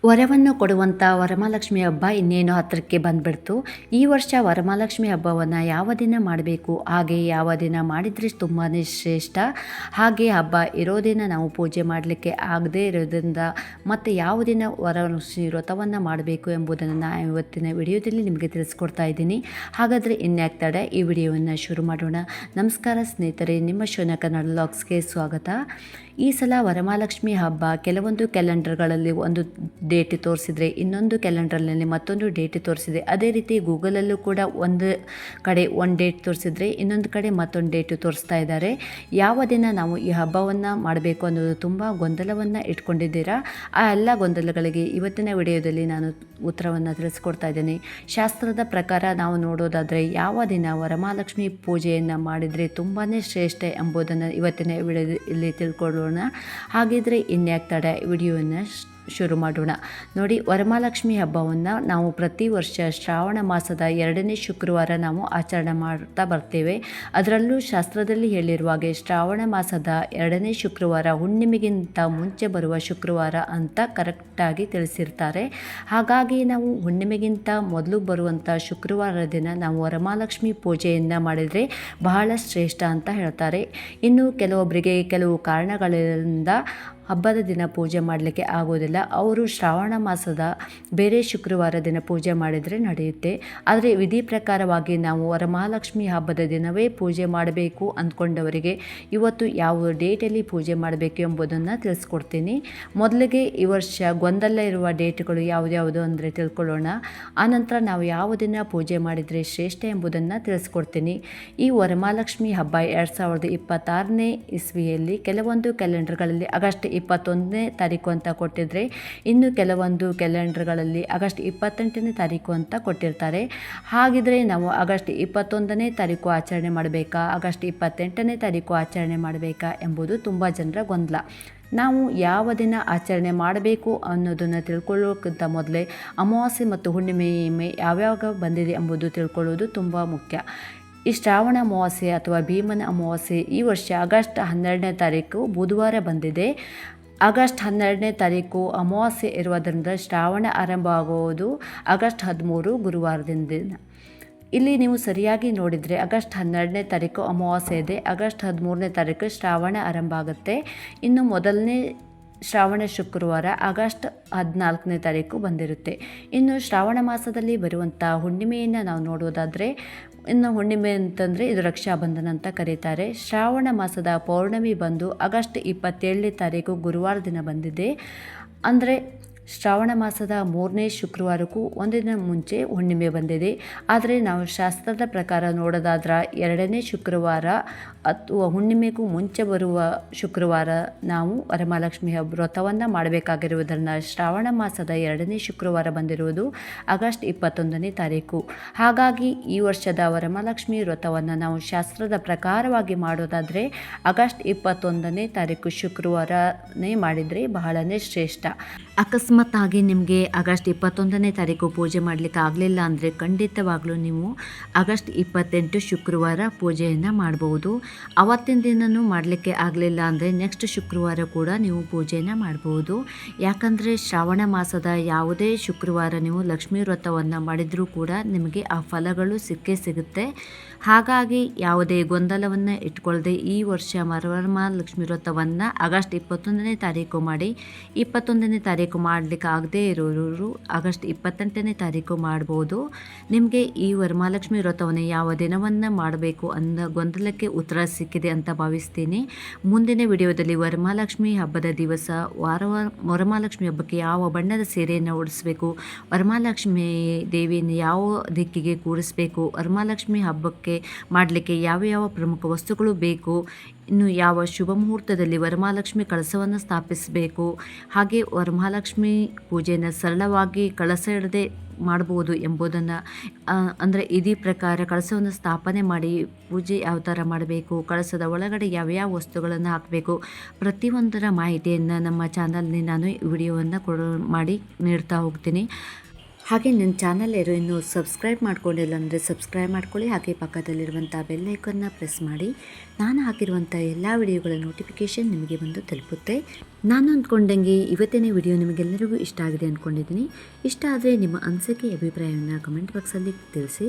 ವರವನ್ನು ಕೊಡುವಂಥ ವರಮಹಾಲಕ್ಷ್ಮಿ ಹಬ್ಬ ಇನ್ನೇನು ಹತ್ತಿರಕ್ಕೆ ಬಂದುಬಿಡ್ತು. ಈ ವರ್ಷ ವರಮಹಾಲಕ್ಷ್ಮಿ ಹಬ್ಬವನ್ನು ಯಾವ ದಿನ ಮಾಡಬೇಕು, ಹಾಗೆ ಯಾವ ದಿನ ಮಾಡಿದರೆ ತುಂಬಾ ಶ್ರೇಷ್ಠ, ಹಾಗೆ ಹಬ್ಬ ಇರೋ ದಿನ ನಾವು ಪೂಜೆ ಮಾಡಲಿಕ್ಕೆ ಆಗದೇ ಇರೋದ್ರಿಂದ ಮತ್ತು ಯಾವ ದಿನ ವರಲಕ್ಷ್ಮಿ ವ್ರತವನ್ನು ಮಾಡಬೇಕು ಎಂಬುದನ್ನು ನಾನು ಇವತ್ತಿನ ವಿಡಿಯೋದಲ್ಲಿ ನಿಮಗೆ ತಿಳಿಸ್ಕೊಡ್ತಾ ಇದ್ದೀನಿ. ಹಾಗಾದರೆ ಇನ್ಯಾಕೆ ತಡ, ಈ ವಿಡಿಯೋವನ್ನು ಶುರು ಮಾಡೋಣ. ನಮಸ್ಕಾರ ಸ್ನೇಹಿತರೆ, ನಿಮ್ಮ ಶೋನ ಕನ್ನಡ ವ್ಲಾಗ್ಸ್ಗೆ ಸ್ವಾಗತ. ಈ ಸಲ ವರಮಹಾಲಕ್ಷ್ಮಿ ಹಬ್ಬ ಕೆಲವೊಂದು ಕ್ಯಾಲೆಂಡರ್ಗಳಲ್ಲಿ ಒಂದು ಡೇಟ್ ತೋರಿಸಿದರೆ ಇನ್ನೊಂದು ಕ್ಯಾಲೆಂಡರ್ನಲ್ಲಿ ಮತ್ತೊಂದು ಡೇಟ್ ತೋರಿಸಿದೆ. ಅದೇ ರೀತಿ ಗೂಗಲಲ್ಲೂ ಕೂಡ ಒಂದು ಕಡೆ ಒಂದು ಡೇಟ್ ತೋರಿಸಿದರೆ ಇನ್ನೊಂದು ಕಡೆ ಮತ್ತೊಂದು ಡೇಟು ತೋರಿಸ್ತಾ ಇದ್ದಾರೆ. ಯಾವ ದಿನ ನಾವು ಈ ಹಬ್ಬವನ್ನು ಮಾಡಬೇಕು ಅನ್ನೋದು ತುಂಬ ಗೊಂದಲವನ್ನು ಇಟ್ಕೊಂಡಿದ್ದೀರಾ. ಆ ಎಲ್ಲ ಗೊಂದಲಗಳಿಗೆ ಇವತ್ತಿನ ವಿಡಿಯೋದಲ್ಲಿ ನಾನು ಉತ್ತರವನ್ನು ತಿಳಿಸ್ಕೊಡ್ತಾ ಇದ್ದೇನೆ. ಶಾಸ್ತ್ರದ ಪ್ರಕಾರ ನಾವು ನೋಡೋದಾದರೆ ಯಾವ ದಿನ ವರಮಹಾಲಕ್ಷ್ಮಿ ಪೂಜೆಯನ್ನು ಮಾಡಿದರೆ ತುಂಬಾ ಶ್ರೇಷ್ಠ ಎಂಬುದನ್ನು ಇವತ್ತಿನ ವಿಡಿಯೋದಲ್ಲಿ ತಿಳ್ಕೊಳ್ಳೋಣ. ಹಾಗಿದ್ರೆ ಇನ್ಯಾಕೆ ತಡ, ವಿಡಿಯೋವನ್ನು ಶುರು ಮಾಡೋಣ. ನೋಡಿ, ವರಮಹಾಲಕ್ಷ್ಮಿ ಹಬ್ಬವನ್ನು ನಾವು ಪ್ರತಿ ವರ್ಷ ಶ್ರಾವಣ ಮಾಸದ 2ನೇ ಶುಕ್ರವಾರ ನಾವು ಆಚರಣೆ ಮಾಡ್ತಾ ಬರ್ತೇವೆ. ಅದರಲ್ಲೂ ಶಾಸ್ತ್ರದಲ್ಲಿ ಹೇಳಿರುವ ಹಾಗೆ ಶ್ರಾವಣ ಮಾಸದ 2ನೇ ಶುಕ್ರವಾರ ಹುಣ್ಣಿಮೆಗಿಂತ ಮುಂಚೆ ಬರುವ ಶುಕ್ರವಾರ ಅಂತ ಕರೆಕ್ಟಾಗಿ ತಿಳಿಸಿರ್ತಾರೆ. ಹಾಗಾಗಿ ನಾವು ಹುಣ್ಣಿಮೆಗಿಂತ ಮೊದಲು ಬರುವಂಥ ಶುಕ್ರವಾರ ದಿನ ನಾವು ವರಮಹಾಲಕ್ಷ್ಮಿ ಪೂಜೆಯನ್ನು ಮಾಡಿದರೆ ಬಹಳ ಶ್ರೇಷ್ಠ ಅಂತ ಹೇಳ್ತಾರೆ. ಇನ್ನು ಕೆಲವೊಬ್ಬರಿಗೆ ಕೆಲವು ಕಾರಣಗಳಿಂದ ಹಬ್ಬದ ದಿನ ಪೂಜೆ ಮಾಡಲಿಕ್ಕೆ ಆಗೋದಿಲ್ಲ. ಅವರು ಶ್ರಾವಣ ಮಾಸದ ಬೇರೆ ಶುಕ್ರವಾರ ದಿನ ಪೂಜೆ ಮಾಡಿದರೆ ನಡೆಯುತ್ತೆ. ಆದರೆ ವಿಧಿ ಪ್ರಕಾರವಾಗಿ ನಾವು ವರಮಹಾಲಕ್ಷ್ಮಿ ಹಬ್ಬದ ದಿನವೇ ಪೂಜೆ ಮಾಡಬೇಕು ಅಂದ್ಕೊಂಡವರಿಗೆ ಇವತ್ತು ಯಾವ ಡೇಟಲ್ಲಿ ಪೂಜೆ ಮಾಡಬೇಕು ಎಂಬುದನ್ನು ತಿಳಿಸ್ಕೊಡ್ತೀನಿ. ಮೊದಲಿಗೆ ಈ ವರ್ಷ ಗೊಂದಲ ಇರುವ ಡೇಟ್ಗಳು ಯಾವುದ್ಯಾವುದು ಅಂದರೆ ತಿಳ್ಕೊಳ್ಳೋಣ. ಆನಂತರ ನಾವು ಯಾವ ದಿನ ಪೂಜೆ ಮಾಡಿದರೆ ಶ್ರೇಷ್ಠ ಎಂಬುದನ್ನು ತಿಳಿಸ್ಕೊಡ್ತೀನಿ. ಈ ವರಮಹಾಲಕ್ಷ್ಮಿ ಹಬ್ಬ 2026ನೇ ಇಸ್ವಿಯಲ್ಲಿ ಕೆಲವೊಂದು ಕ್ಯಾಲೆಂಡರ್ಗಳಲ್ಲಿ ಆಗಸ್ಟ್ 21ನೇ ತಾರೀಕು ಅಂತ ಕೊಟ್ಟಿದ್ರೆ, ಇನ್ನು ಕೆಲವೊಂದು ಕ್ಯಾಲೆಂಡರ್ಗಳಲ್ಲಿ ಆಗಸ್ಟ್ 28ನೇ ತಾರೀಕು ಅಂತ ಕೊಟ್ಟಿರ್ತಾರೆ. ಹಾಗಿದ್ರೆ ನಾವು ಆಗಸ್ಟ್ 21ನೇ ತಾರೀಕು ಆಚರಣೆ ಮಾಡಬೇಕಾ, ಆಗಸ್ಟ್ 28ನೇ ತಾರೀಕು ಆಚರಣೆ ಮಾಡಬೇಕಾ ಎಂಬುದು ತುಂಬ ಜನರ ಗೊಂದಲ. ನಾವು ಯಾವ ದಿನ ಆಚರಣೆ ಮಾಡಬೇಕು ಅನ್ನೋದನ್ನು ತಿಳ್ಕೊಳ್ಳೋಕ್ಕಿಂತ ಮೊದಲೇ ಅಮಾವಾಸ್ಯೆ ಮತ್ತು ಹುಣ್ಣಿಮೆ ಯಾವ್ಯಾವ ಬಂದಿದೆ ಎಂಬುದು ತಿಳ್ಕೊಳ್ಳೋದು ತುಂಬ ಮುಖ್ಯ. ಈ ಶ್ರಾವಣ ಅಮಾವಾಸ್ಯೆ ಅಥವಾ ಭೀಮನ ಅಮಾವಾಸ್ಯೆ ಈ ವರ್ಷ ಆಗಸ್ಟ್ 12ನೇ ತಾರೀಕು ಬುಧವಾರ ಬಂದಿದೆ. ಆಗಸ್ಟ್ 12ನೇ ತಾರೀಕು ಅಮಾವಾಸ್ಯೆ ಇರುವುದರಿಂದ ಶ್ರಾವಣ ಆರಂಭ ಆಗುವುದು ಆಗಸ್ಟ್ 13 ಗುರುವಾರದಿಂದ. ಇಲ್ಲಿ ನೀವು ಸರಿಯಾಗಿ ನೋಡಿದರೆ ಆಗಸ್ಟ್ 12ನೇ ತಾರೀಕು ಅಮಾವಾಸ್ಯೆ ಇದೆ, ಆಗಸ್ಟ್ 13ನೇ ತಾರೀಕು ಶ್ರಾವಣ ಆರಂಭ ಆಗುತ್ತೆ. ಇನ್ನು ಮೊದಲನೇ ಶ್ರಾವಣ ಶುಕ್ರವಾರ ಆಗಸ್ಟ್ 14ನೇ ತಾರೀಕು ಬಂದಿರುತ್ತೆ. ಇನ್ನು ಶ್ರಾವಣ ಮಾಸದಲ್ಲಿ ಬರುವಂಥ ಹುಣ್ಣಿಮೆಯನ್ನು ನಾವು ನೋಡೋದಾದರೆ, ಇನ್ನು ಹುಣ್ಣಿಮೆ ಅಂತಂದರೆ ಇದು ರಕ್ಷಾಬಂಧನ ಅಂತ ಕರೀತಾರೆ. ಶ್ರಾವಣ ಮಾಸದ ಪೌರ್ಣಮಿ ಬಂದು ಆಗಸ್ಟ್ 27ನೇ ತಾರೀಕು ಗುರುವಾರ ದಿನ ಬಂದಿದೆ. ಅಂದರೆ ಶ್ರಾವಣ ಮಾಸದ 3ನೇ ಶುಕ್ರವಾರಕ್ಕೂ ಒಂದಿನ ಮುಂಚೆ ಹುಣ್ಣಿಮೆ ಬಂದಿದೆ. ಆದರೆ ನಾವು ಶಾಸ್ತ್ರದ ಪ್ರಕಾರ ನೋಡೋದಾದ್ರೆ 2ನೇ ಶುಕ್ರವಾರ ಅಥವಾ ಹುಣ್ಣಿಮೆಗೂ ಮುಂಚೆ ಬರುವ ಶುಕ್ರವಾರ ನಾವು ವರಮಹಾಲಕ್ಷ್ಮಿ ವ್ರತವನ್ನು ಮಾಡಬೇಕಾಗಿರುವುದರಿಂದ ಶ್ರಾವಣ ಮಾಸದ 2ನೇ ಶುಕ್ರವಾರ ಬಂದಿರುವುದು ಆಗಸ್ಟ್ 21ನೇ ತಾರೀಕು. ಹಾಗಾಗಿ ಈ ವರ್ಷದ ವರಮಹಾಲಕ್ಷ್ಮಿ ವ್ರತವನ್ನು ನಾವು ಶಾಸ್ತ್ರದ ಪ್ರಕಾರವಾಗಿ ಮಾಡೋದಾದರೆ ಆಗಸ್ಟ್ 21ನೇ ತಾರೀಕು ಶುಕ್ರವಾರನೇ ಮಾಡಿದರೆ ಬಹಳನೇ ಶ್ರೇಷ್ಠ. ಅಕಸ್ಮಾತ್ ಆಗಿ ನಿಮಗೆ ಆಗಸ್ಟ್ 21ನೇ ತಾರೀಕು ಪೂಜೆ ಮಾಡಲಿಕ್ಕೆ ಆಗಲಿಲ್ಲ ಅಂದರೆ ಖಂಡಿತವಾಗ್ಲೂ ನೀವು ಆಗಸ್ಟ್ 28 ಶುಕ್ರವಾರ ಪೂಜೆಯನ್ನು ಮಾಡ್ಬೋದು. ಅವತ್ತಿನ ದಿನವೂ ಮಾಡಲಿಕ್ಕೆ ಆಗಲಿಲ್ಲ ಅಂದರೆ ನೆಕ್ಸ್ಟ್ ಶುಕ್ರವಾರ ಕೂಡ ನೀವು ಪೂಜೆಯನ್ನು ಮಾಡ್ಬೋದು. ಯಾಕಂದರೆ ಶ್ರಾವಣ ಮಾಸದ ಯಾವುದೇ ಶುಕ್ರವಾರ ನೀವು ಲಕ್ಷ್ಮೀ ವ್ರತವನ್ನು ಮಾಡಿದರೂ ಕೂಡ ನಿಮಗೆ ಆ ಫಲಗಳು ಸಿಕ್ಕೇ ಸಿಗುತ್ತೆ. ಹಾಗಾಗಿ ಯಾವುದೇ ಗೊಂದಲವನ್ನು ಇಟ್ಕೊಳ್ಳದೆ ಈ ವರ್ಷ ವರಮಹಾಲಕ್ಷ್ಮಿ ವ್ರತವನ್ನು ಆಗಸ್ಟ್ 21ನೇ ತಾರೀಕು ಮಾಡಿ, 21ನೇ ತಾರೀಕು ಮಾಡಲಿಕ್ಕೆ ಆಗದೇ ಇರೋರು ಆಗಸ್ಟ್ 28ನೇ ತಾರೀಕು ಮಾಡ್ಬೋದು. ನಿಮಗೆ ಈ ವರಮಹಾಲಕ್ಷ್ಮಿ ವ್ರತವನ್ನು ಯಾವ ದಿನವನ್ನು ಮಾಡಬೇಕು ಅನ್ನೋ ಗೊಂದಲಕ್ಕೆ ಉತ್ತರ ಸಿಕ್ಕಿದೆ ಅಂತ ಭಾವಿಸ್ತೀನಿ. ಮುಂದಿನ ವಿಡಿಯೋದಲ್ಲಿ ವರಮಹಾಲಕ್ಷ್ಮಿ ಹಬ್ಬದ ದಿವಸ ವರಮಹಾಲಕ್ಷ್ಮಿ ಹಬ್ಬಕ್ಕೆ ಯಾವ ಬಣ್ಣದ ಸೀರೆಯನ್ನು ಉಡಿಸಬೇಕು, ವರಮಹಾಲಕ್ಷ್ಮಿ ದೇವಿಯನ್ನು ಯಾವ ದಿಕ್ಕಿಗೆ ಕೂರಿಸಬೇಕು, ವರಮಹಾಲಕ್ಷ್ಮಿ ಹಬ್ಬಕ್ಕೆ ಮಾಡಲಿಕ್ಕೆ ಯಾವ ಯಾವ ಪ್ರಮುಖ ವಸ್ತುಗಳು ಬೇಕು, ಇನ್ನು ಯಾವ ಶುಭ ಮುಹೂರ್ತದಲ್ಲಿ ವರಮಹಾಲಕ್ಷ್ಮಿ ಕಳಸವನ್ನು ಸ್ಥಾಪಿಸಬೇಕು, ಹಾಗೆ ವರಮಹಾಲಕ್ಷ್ಮಿ ಪೂಜೆಯನ್ನು ಸರಳವಾಗಿ ಕಳಸ ಇಡದೆ ಮಾಡ್ಬೋದು ಎಂಬುದನ್ನು, ಅಂದರೆ ಇದೇ ಪ್ರಕಾರ ಕಳಸವನ್ನು ಸ್ಥಾಪನೆ ಮಾಡಿ ಪೂಜೆ ಯಾವ ಥರ ಮಾಡಬೇಕು, ಕಳಸದ ಒಳಗಡೆ ಯಾವ್ಯಾವ ವಸ್ತುಗಳನ್ನು ಹಾಕಬೇಕು, ಪ್ರತಿಯೊಂದರ ಮಾಹಿತಿಯನ್ನು ನಮ್ಮ ಚಾನಲ್ನಲ್ಲಿ ನಾನು ವಿಡಿಯೋವನ್ನು ಮಾಡಿ ನೀಡ್ತಾ ಹೋಗ್ತೀನಿ. ಹಾಗೆ ನನ್ನ ಚಾನಲ್ ಯಾರು ಇನ್ನೂ ಸಬ್ಸ್ಕ್ರೈಬ್ ಮಾಡ್ಕೊಂಡಿಲ್ಲ ಅಂದರೆ ಸಬ್ಸ್ಕ್ರೈಬ್ ಮಾಡ್ಕೊಳ್ಳಿ. ಹಾಗೆ ಪಕ್ಕದಲ್ಲಿರುವಂಥ ಬೆಲ್ ಐಕನ್ನ ಪ್ರೆಸ್ ಮಾಡಿ. ನಾನು ಹಾಕಿರುವಂಥ ಎಲ್ಲ ವಿಡಿಯೋಗಳ ನೋಟಿಫಿಕೇಷನ್ ನಿಮಗೆ ಬಂದು ತಲುಪುತ್ತೆ. ನಾನು ಅಂದ್ಕೊಂಡಂಗೆ ಇವತ್ತಿನ ವಿಡಿಯೋ ನಿಮಗೆಲ್ಲರಿಗೂ ಇಷ್ಟ ಆಗಿದೆ ಅಂದ್ಕೊಂಡಿದ್ದೀನಿ. ಇಷ್ಟ ಆದರೆ ನಿಮ್ಮ ಅನಿಸಿಕೆ ಅಭಿಪ್ರಾಯವನ್ನು ಕಮೆಂಟ್ ಬಾಕ್ಸಲ್ಲಿ ತಿಳಿಸಿ.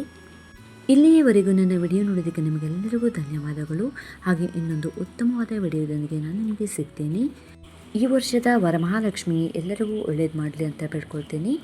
ಇಲ್ಲಿಯವರೆಗೂ ನನ್ನ ವಿಡಿಯೋ ನೋಡೋದಕ್ಕೆ ನಿಮಗೆಲ್ಲರಿಗೂ ಧನ್ಯವಾದಗಳು. ಹಾಗೆ ಇನ್ನೊಂದು ಉತ್ತಮವಾದ ವಿಡಿಯೋದೊಂದಿಗೆ ನಾನು ನಿಮಗೆ ಸಿಗ್ತೀನಿ. ಈ ವರ್ಷದ ವರಮಹಾಲಕ್ಷ್ಮಿ ಎಲ್ಲರಿಗೂ ಒಳ್ಳೇದು ಮಾಡಲಿ ಅಂತ ಬೇಡ್ಕೊಳ್ತೀನಿ.